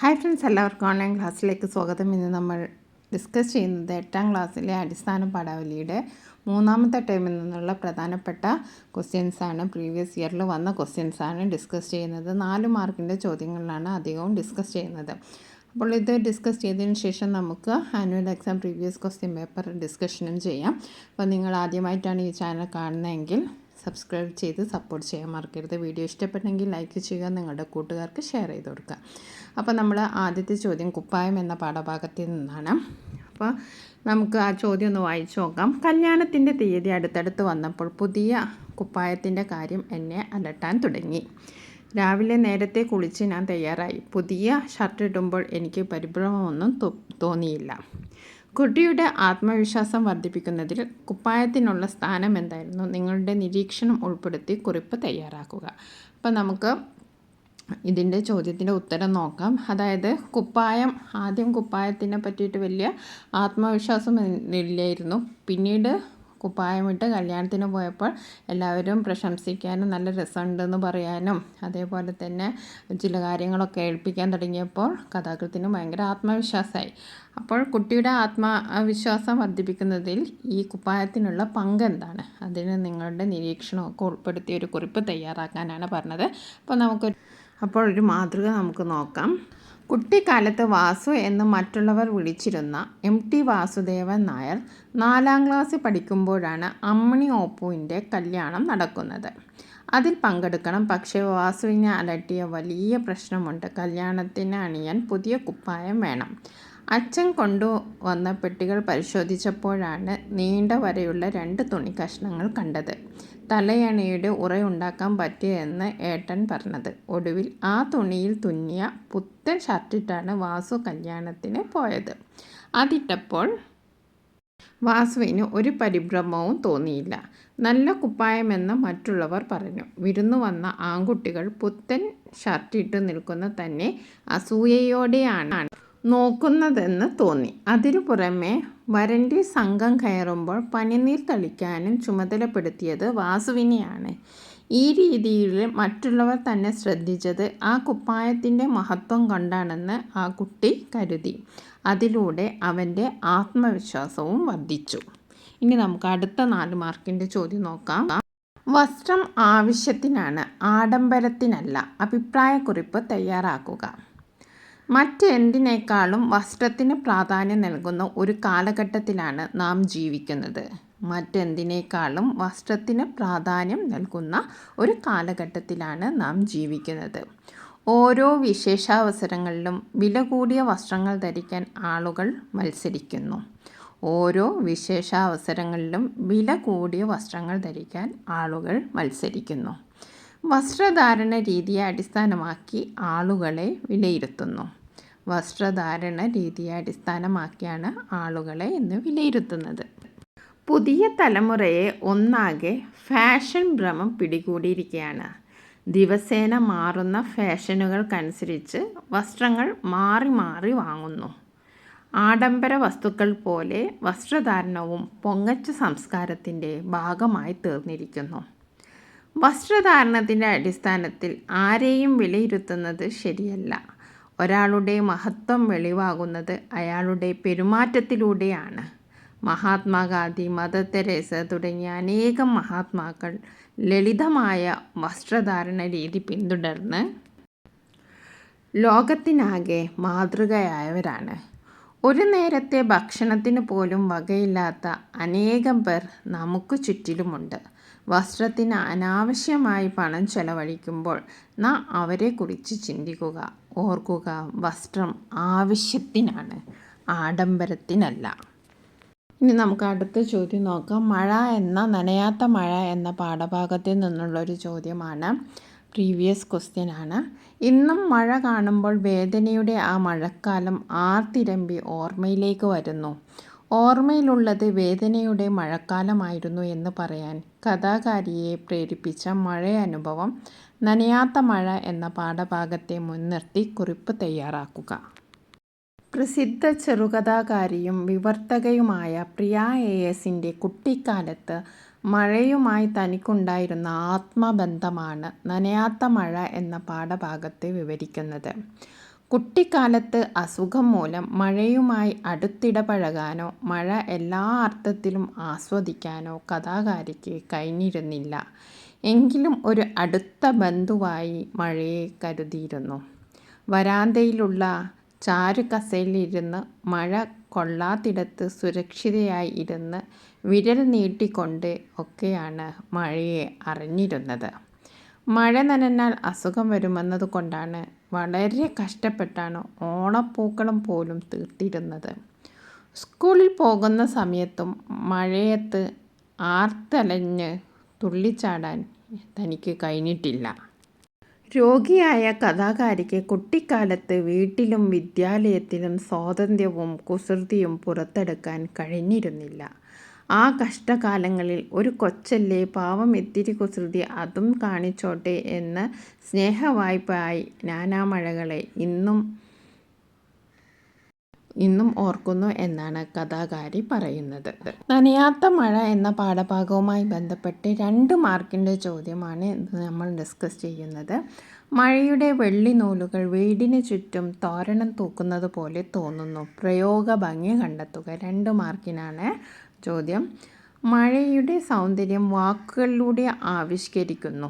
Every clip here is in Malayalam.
ഹായ് ഫ്രണ്ട്സ്, എല്ലാവർക്കും ഓൺലൈൻ ക്ലാസ്സിലേക്ക് സ്വാഗതം. ഇന്ന് നമ്മൾ ഡിസ്കസ് ചെയ്യുന്നത് 8ാം ക്ലാസ്സിലെ അടിസ്ഥാന പാഠാവലിയുടെ 3ാമത്തെ ടേമിൽ നിന്നുള്ള പ്രധാനപ്പെട്ട ക്വസ്റ്റ്യൻസാണ്. പ്രീവിയസ് ഇയറിൽ വന്ന ക്വസ്റ്റ്യൻസാണ് ഡിസ്കസ് ചെയ്യുന്നത്. 4 മാർക്കിൻ്റെ ചോദ്യങ്ങളിലാണ് അധികവും ഡിസ്കസ് ചെയ്യുന്നത്. അപ്പോൾ ഇത് ഡിസ്കസ് ചെയ്തതിന് ശേഷം നമുക്ക് annual exam previous question paper ഡിസ്കഷനും ചെയ്യാം. അപ്പോൾ നിങ്ങൾ ആദ്യമായിട്ടാണ് ഈ ചാനൽ കാണുന്നതെങ്കിൽ സബ്സ്ക്രൈബ് ചെയ്ത് സപ്പോർട്ട് ചെയ്യാൻ മറക്കരുത്. വീഡിയോ ഇഷ്ടപ്പെട്ടെങ്കിൽ ലൈക്ക് ചെയ്യുക, നിങ്ങളുടെ കൂട്ടുകാർക്ക് ഷെയർ ചെയ്ത് കൊടുക്കുക. അപ്പോൾ നമ്മൾ ആദ്യത്തെ ചോദ്യം കുപ്പായം എന്ന പാഠഭാഗത്തിൽ നിന്നാണ്. അപ്പോൾ നമുക്ക് ആ ചോദ്യം ഒന്ന് വായിച്ചു നോക്കാം. കല്യാണത്തിൻ്റെ തീയതി അടുത്തടുത്ത് വന്നപ്പോൾ പുതിയ കുപ്പായത്തിൻ്റെ കാര്യം എന്നെ അലട്ടാൻ തുടങ്ങി. രാവിലെ നേരത്തെ കുളിച്ച് ഞാൻ തയ്യാറായി. പുതിയ ഷർട്ട് ഇടുമ്പോൾ എനിക്ക് പരിഭ്രമമൊന്നും തോന്നിയില്ല. കുട്ടിയുടെ ആത്മവിശ്വാസം വർദ്ധിപ്പിക്കുന്നതിൽ കുപ്പായത്തിനുള്ള സ്ഥാനം എന്തായിരുന്നു? നിങ്ങളുടെ നിരീക്ഷണം ഉൾപ്പെടുത്തി കുറിപ്പ് തയ്യാറാക്കുക. അപ്പോൾ നമുക്ക് ഇതിൻ്റെ ചോദ്യത്തിൻ്റെ ഉത്തരം നോക്കാം. അതായത് ആദ്യം കുപ്പായത്തിനെ പറ്റിയിട്ട് വലിയ ആത്മവിശ്വാസം ഇല്ലായിരുന്നു. പിന്നീട് കുപ്പായമിട്ട് കല്യാണത്തിന് പോയപ്പോൾ എല്ലാവരും പ്രശംസിക്കാനും നല്ല രസമുണ്ടെന്ന് പറയാനും അതേപോലെ തന്നെ ചില കാര്യങ്ങളൊക്കെ ഏൽപ്പിക്കാൻ തുടങ്ങിയപ്പോൾ കഥാകൃത്തിന് ഭയങ്കര ആത്മവിശ്വാസമായി. അപ്പോൾ കുട്ടിയുടെ ആത്മവിശ്വാസം വർദ്ധിപ്പിക്കുന്നതിൽ ഈ കുപ്പായത്തിനുള്ള പങ്ക് എന്താണ്? അതിന് നിങ്ങളുടെ നിരീക്ഷണമൊക്കെ ഉൾപ്പെടുത്തിയ ഒരു കുറിപ്പ് തയ്യാറാക്കാനാണ് പറഞ്ഞത്. അപ്പോൾ ഒരു മാതൃക നമുക്ക് നോക്കാം. കുട്ടിക്കാലത്ത് വാസു എന്ന് മറ്റുള്ളവർ വിളിച്ചിരുന്ന MT വാസുദേവൻ നായർ 4ാം ക്ലാസ്സിൽ പഠിക്കുമ്പോഴാണ് അമ്മിണി ഓപ്പുവിൻ്റെ കല്യാണം നടക്കുന്നത്. അതിൽ പങ്കെടുക്കണം. പക്ഷേ വാസുവിനെ അലട്ടിയ വലിയ പ്രശ്നമുണ്ട്. കല്യാണത്തിന് അണിയാൻ പുതിയ കുപ്പായം വേണം. അച്ഛൻ കൊണ്ടുവന്ന പെട്ടികൾ പരിശോധിച്ചപ്പോഴാണ് നീണ്ട വരയുള്ള 2 തുണി കഷ്ണങ്ങൾ കണ്ടത്. തലയണയുടെ ഉറയുണ്ടാക്കാൻ പറ്റിയെന്ന് ഏട്ടൻ പറഞ്ഞത്. ഒടുവിൽ ആ തുണിയിൽ തുന്നിയ പുത്തൻ ഷർട്ടിട്ടാണ് വാസു കല്യാണത്തിന് പോയത്. അതിട്ടപ്പോൾ വാസുവിന് ഒരു പരിഭ്രമവും തോന്നിയില്ല. നല്ല കുപ്പായമെന്ന് മറ്റുള്ളവർ പറഞ്ഞു. വിരുന്നു വന്ന ആൺകുട്ടികൾ പുത്തൻ ഷർട്ടിട്ട് നിൽക്കുന്ന തന്നെ അസൂയയോടെയാണ് നോക്കുന്നതെന്ന് തോന്നി. അതിനു പുറമെ വരൻ്റെ സംഘം കയറുമ്പോൾ പനിനീർ തളിക്കാനും ചുമതലപ്പെടുത്തിയത് വാസുവിനെയാണ്. ഈ രീതിയിൽ മറ്റുള്ളവർ തന്നെ ശ്രദ്ധിച്ചത് ആ കുപ്പായത്തിൻ്റെ മഹത്വം കൊണ്ടാണെന്ന് ആ കുട്ടി കരുതി. അതിലൂടെ അവൻ്റെ ആത്മവിശ്വാസവും വർദ്ധിച്ചു. ഇനി നമുക്ക് അടുത്ത 4 മാർക്കിൻ്റെ ചോദ്യം നോക്കാം. വസ്ത്രം ആവശ്യത്തിനാണ്, ആഡംബരത്തിനല്ല. അഭിപ്രായക്കുറിപ്പ് തയ്യാറാക്കുക. മറ്റെന്തിനേക്കാളും വസ്ത്രത്തിന് പ്രാധാന്യം നൽകുന്ന ഒരു കാലഘട്ടത്തിലാണ് നാം ജീവിക്കുന്നത്. മറ്റെന്തിനേക്കാളും വസ്ത്രത്തിന് പ്രാധാന്യം നൽകുന്ന ഒരു കാലഘട്ടത്തിലാണ് നാം ജീവിക്കുന്നത്. ഓരോ വിശേഷാവസരങ്ങളിലും വില കൂടിയ വസ്ത്രങ്ങൾ ധരിക്കാൻ ആളുകൾ മത്സരിക്കുന്നു. ഓരോ വിശേഷാവസരങ്ങളിലും വില കൂടിയ വസ്ത്രങ്ങൾ ധരിക്കാൻ ആളുകൾ മത്സരിക്കുന്നു. വസ്ത്രധാരണ രീതിയെ അടിസ്ഥാനമാക്കി ആളുകളെ വിലയിരുത്തുന്നു. വസ്ത്രധാരണ രീതിയെ അടിസ്ഥാനമാക്കിയാണ് ആളുകളെ ഇന്ന് വിലയിരുത്തുന്നത്. പുതിയ തലമുറയെ ഒന്നാകെ ഫാഷൻ ഭ്രമം പിടികൂടിയിരിക്കുകയാണ്. ദിവസേന മാറുന്ന ഫാഷനുകൾക്കനുസരിച്ച് വസ്ത്രങ്ങൾ മാറി മാറി വാങ്ങുന്നു. ആഡംബര വസ്തുക്കൾ പോലെ വസ്ത്രധാരണവും പൊങ്ങച്ച സംസ്കാരത്തിൻ്റെ ഭാഗമായി തീർന്നിരിക്കുന്നു. വസ്ത്രധാരണത്തിൻ്റെ അടിസ്ഥാനത്തിൽ ആരെയും വിലയിരുത്തുന്നത് ശരിയല്ല. ഒരാളുടെ മഹത്വം വെളിവാകുന്നത് അയാളുടെ പെരുമാറ്റത്തിലൂടെയാണ്. മഹാത്മാഗാന്ധി, മദർ തെരേസ തുടങ്ങിയ അനേകം മഹാത്മാക്കൾ ലളിതമായ വസ്ത്രധാരണ രീതി പിന്തുടർന്ന് ലോകത്തിനാകെ മാതൃകയായവരാണ്. ഒരു നേരത്തെ ഭക്ഷണത്തിന് പോലും വകയില്ലാത്ത അനേകം പേർ നമുക്ക് ചുറ്റിലുമുണ്ട്. വസ്ത്രത്തിന് അനാവശ്യമായി പണം ചെലവഴിക്കുമ്പോൾ നാം അവരെക്കുറിച്ച് ചിന്തിക്കുക. ഓർക്കുക, വസ്ത്രം ആവശ്യത്തിനാണ്, ആഡംബരത്തിനല്ല. ഇനി നമുക്ക് അടുത്ത ചോദ്യം നോക്കാം. നനയാത്ത മഴ എന്ന പാഠഭാഗത്തിൽ നിന്നുള്ളൊരു ചോദ്യമാണ്. പ്രീവിയസ് ക്വസ്റ്റ്യൻ ആണ്. ഇന്നും മഴ കാണുമ്പോൾ വേദനയുടെ ആ മഴക്കാലം ആർത്തിരമ്പി ഓർമ്മയിലേക്ക് വരുന്നു. ഓർമ്മയിലുള്ളത് വേദനയുടെ മഴക്കാലമായിരുന്നു എന്ന് പറയാൻ കഥാകാരിയെ പ്രേരിപ്പിച്ച മഴയനുഭവം. നനയാത്ത മഴ എന്ന പാഠഭാഗത്തെ മുൻനിർത്തി കുറിപ്പ് തയ്യാറാക്കുക. പ്രസിദ്ധ ചെറുകഥാകാരിയും വിവർത്തകയുമായ പ്രിയ ASന്റെ കുട്ടിക്കാലത്ത് മഴയുമായി തനിക്കുണ്ടായിരുന്ന ആത്മബന്ധമാണ് നനയാത്ത മഴ എന്ന പാഠഭാഗത്തെ വിവരിക്കുന്നത്. കുട്ടിക്കാലത്ത് അസുഖം മൂലം മഴയുമായി അടുത്തിടപഴകാനോ മഴ എല്ലാ അർത്ഥത്തിലും ആസ്വദിക്കാനോ കഥാകാരിക്ക് കഴിഞ്ഞിരുന്നില്ല. എങ്കിലും ഒരു അടുത്ത ബന്ധുവായി മഴയെ കരുതിയിരുന്നു. വരാന്തയിലുള്ള ചാരുകസേരയിലിരുന്ന് മഴ കൊള്ളാത്തിടത്ത് സുരക്ഷിതയായി ഇരുന്ന് വിരൽ നീട്ടിക്കൊണ്ട് ഒക്കെയാണ് മഴയെ അറിഞ്ഞിരുന്നത്. മഴ നനഞ്ഞാൽ അസുഖം വരുമെന്നതുകൊണ്ടാണ് വളരെ കഷ്ടപ്പെട്ടാണ് ഓണപ്പൂക്കളം പോലും തീർത്തിരുന്നത്. സ്കൂളിൽ പോകുന്ന സമയത്തും മഴയത്ത് ആർത്തലഞ്ഞ് തുള്ളിച്ചാടാൻ തനിക്ക് കഴിഞ്ഞിട്ടില്ല. രോഗിയായ കഥാകാരിക്ക് കുട്ടിക്കാലത്ത് വീട്ടിലും വിദ്യാലയത്തിലും സ്വാതന്ത്ര്യവും കുസൃതിയും പുറത്തെടുക്കാൻ കഴിഞ്ഞിരുന്നില്ല. ആ കഷ്ടകാലങ്ങളിൽ ഒരു കൊച്ചല്ലേ, പാവം ഇത്തിരി കുസൃതി അതും കാണിച്ചോട്ടെ എന്ന് സ്നേഹവായ്പായി ഞാനാ മഴകളെ ഇന്നും ഓർക്കുന്നു എന്നാണ് കഥാകാരി പറയുന്നത്. നനയാത്ത മഴ എന്ന പാഠഭാഗവുമായി ബന്ധപ്പെട്ട് 2 മാർക്കിൻ്റെ ചോദ്യമാണ് നമ്മൾ ഡിസ്കസ് ചെയ്യുന്നത്. മഴയുടെ വെള്ളി നൂലുകൾ വീടിന് ചുറ്റും തോരണം തൂക്കുന്നത് പോലെ തോന്നുന്നു. പ്രയോഗ ഭംഗി കണ്ടെത്തുക. 2 മാർക്കിനാണ് ചോദ്യം. മഴയുടെ സൗന്ദര്യം വാക്കുകളിലൂടെ ആവിഷ്കരിക്കുന്നു.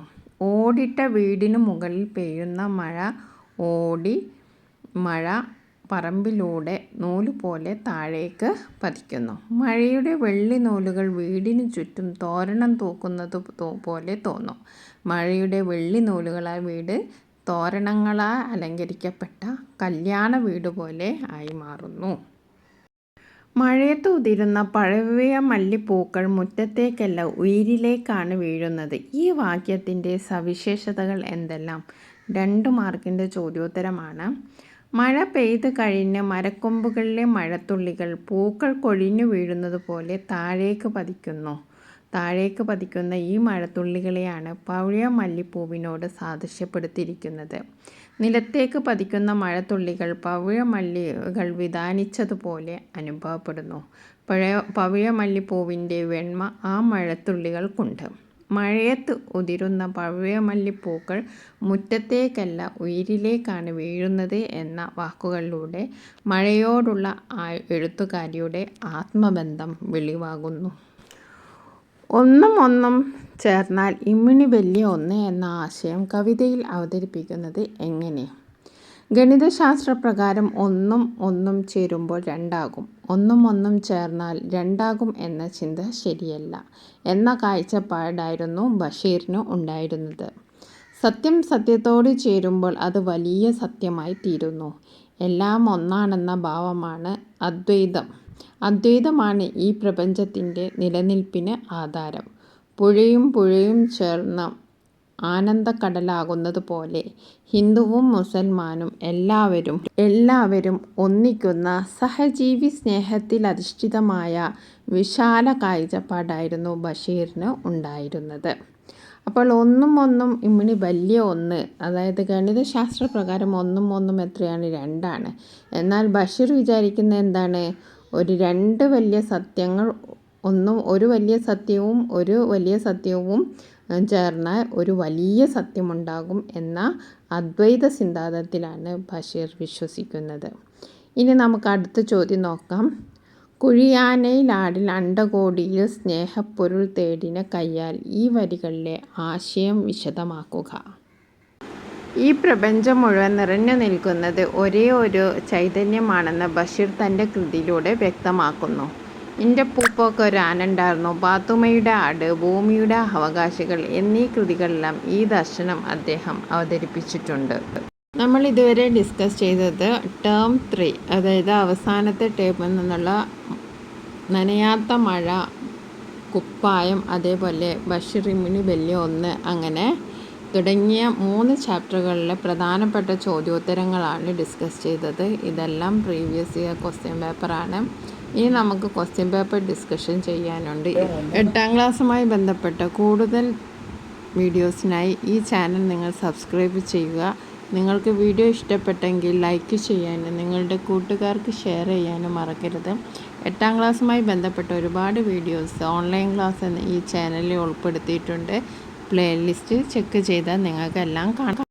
ഓടിട്ട വീടിനു മുകളിൽ പെയ്യുന്ന മഴ, ഓടി മഴ പറമ്പിലൂടെ നൂലുപോലെ താഴേക്ക് പതിക്കുന്നു. മഴയുടെ വെള്ളി നൂലുകൾ വീടിനു ചുറ്റും തോരണം തൂക്കുന്നത് പോലെ തോന്നും. മഴയുടെ വെള്ളി നൂലുകളാൽ വീട് തോരണങ്ങളാൽ അലങ്കരിക്കപ്പെട്ട കല്യാണ വീട് പോലെ ആയി മാറുന്നു. മഴയത്ത് ഉതിരുന്ന പഴയ മല്ലിപ്പൂക്കൾ മുറ്റത്തേക്കല്ല ഉയിരിലേക്കാണ് വീഴുന്നത്. ഈ വാക്യത്തിൻ്റെ സവിശേഷതകൾ എന്തെല്ലാം? 2 മാർക്കിൻ്റെ ചോദ്യോത്തരമാണ്. മഴ പെയ്ത് കഴിഞ്ഞ് മരക്കൊമ്പുകളിലെ മഴത്തുള്ളികൾ പൂക്കൾ കൊഴിഞ്ഞു വീഴുന്നത് പോലെ താഴേക്ക് പതിക്കുന്നു. താഴേക്ക് പതിക്കുന്ന ഈ മഴത്തുള്ളികളെയാണ് പഴയ മല്ലിപ്പൂവിനോട് സാദൃശ്യപ്പെടുത്തിയിരിക്കുന്നത്. നിലത്തേക്ക് പതിക്കുന്ന മഴത്തുള്ളികൾ പവിഴ മല്ലികൾ വിതാനിച്ചതുപോലെ അനുഭവപ്പെടുന്നു. പവിഴ മല്ലിപ്പൂവിൻ്റെ വെണ്മ ആ മഴത്തുള്ളികൾക്കുണ്ട്. മഴയത്ത് ഉതിരുന്ന പവിഴമല്ലിപ്പൂക്കൾ മുറ്റത്തേക്കല്ല ഉയിരിലേക്കാണ് വീഴുന്നത് എന്ന വാക്കുകളിലൂടെ മഴയോടുള്ള എഴുത്തുകാരിയുടെ ആത്മബന്ധം വെളിവാകുന്നു. ഒന്നും ചേർന്നാൽ ഇമ്മിണി വലിയ ഒന്ന് എന്ന ആശയം കവിതയിൽ അവതരിപ്പിക്കുന്നത് എങ്ങനെ? ഗണിതശാസ്ത്രപ്രകാരം ഒന്നും ചേരുമ്പോൾ 2 ആകും. ഒന്നും ചേർന്നാൽ 2 ആകും എന്ന ചിന്ത ശരിയല്ല എന്ന കാഴ്ചപ്പാടായിരുന്നു ബഷീറിന് ഉണ്ടായിരുന്നത്. സത്യം സത്യത്തോട് ചേരുമ്പോൾ അത് വലിയ സത്യമായി തീരുന്നു. എല്ലാം ഒന്നാണെന്ന ഭാവമാണ് അദ്വൈതം. അദ്വൈതമാണ് ഈ പ്രപഞ്ചത്തിൻ്റെ നിലനിൽപ്പിന് ആധാരം. പുഴയും ചേർന്ന് ആനന്ദക്കടലാകുന്നത് പോലെ ഹിന്ദുവും മുസൽമാനും എല്ലാവരും ഒന്നിക്കുന്ന സഹജീവി സ്നേഹത്തിലധിഷ്ഠിതമായ വിശാല കാഴ്ചപ്പാടായിരുന്നു ബഷീറിന് ഉണ്ടായിരുന്നത്. അപ്പോൾ ഒന്നും ഇമ്മിണി വലിയ ഒന്ന്, അതായത് ഗണിതശാസ്ത്ര പ്രകാരം ഒന്നും എത്രയാണ്? 2 ആണ്. എന്നാൽ ബഷീർ വിചാരിക്കുന്ന എന്താണ്? ഒരു 2 വലിയ സത്യങ്ങൾ, ഒരു വലിയ സത്യവും ചേർന്നാൽ ഒരു വലിയ സത്യമുണ്ടാകും എന്ന അദ്വൈത സിദ്ധാന്തത്തിലാണ് ബഷീർ വിശ്വസിക്കുന്നത്. ഇനി നമുക്ക് അടുത്ത ചോദ്യം നോക്കാം. കുഴിയാനയിലാടിൽ അണ്ഡകോടിയിൽ സ്നേഹപ്പൊരുൾ തേടിന കയ്യാൽ ഈ വരികളിലെ ആശയം വിശദമാക്കുക. ഈ പ്രപഞ്ചം മുഴുവൻ നിറഞ്ഞു നിൽക്കുന്നത് ഒരേ ഒരു ചൈതന്യമാണെന്ന് ബഷീർ തൻ്റെ കൃതിയിലൂടെ വ്യക്തമാക്കുന്നു. എൻ്റെ പൂപ്പൊക്കെ ഒരു ആനണ്ടായിരുന്നു, പാത്തുമ്മയുടെ ആട്, ഭൂമിയുടെ അവകാശികൾ എന്നീ കൃതികളിലെല്ലാം ഈ ദർശനം അദ്ദേഹം അവതരിപ്പിച്ചിട്ടുണ്ട്. നമ്മൾ ഇതുവരെ ഡിസ്കസ് ചെയ്തത് ടേം 3, അതായത് അവസാനത്തെ ടേമിൽ നിന്നുള്ള നനയാത്ത മഴ, കുപ്പായം, അതേപോലെ ബഷീർ ഇമ്മിണി വലിയ ഒന്ന്, അങ്ങനെ തുടങ്ങിയ 3 ചാപ്റ്ററുകളിലെ പ്രധാനപ്പെട്ട ചോദ്യോത്തരങ്ങളാണ് ഡിസ്കസ് ചെയ്തത്. ഇതെല്ലാം പ്രീവിയസ് ഇയർ ക്വസ്റ്റ്യൻ പേപ്പറാണ്. ഇനി നമുക്ക് ക്വസ്റ്റ്യൻ പേപ്പർ ഡിസ്കഷൻ ചെയ്യാനുണ്ട്. 8ാം ക്ലാസ്സുമായി ബന്ധപ്പെട്ട കൂടുതൽ വീഡിയോസിനായി ഈ ചാനൽ നിങ്ങൾ സബ്സ്ക്രൈബ് ചെയ്യുക. നിങ്ങൾക്ക് വീഡിയോ ഇഷ്ടപ്പെട്ടെങ്കിൽ ലൈക്ക് ചെയ്യാനും നിങ്ങളുടെ കൂട്ടുകാർക്ക് ഷെയർ ചെയ്യാനും മറക്കരുത്. 8ാം ക്ലാസ്സുമായി ബന്ധപ്പെട്ട ഒരുപാട് വീഡിയോസ് ഓൺലൈൻ ക്ലാസ് ഈ ചാനലിൽ ഉൾപ്പെടുത്തിയിട്ടുണ്ട്. പ്ലേലിസ്റ്റ് ചെക്ക് ചെയ്താൽ നിങ്ങൾക്കെല്ലാം കാണാം.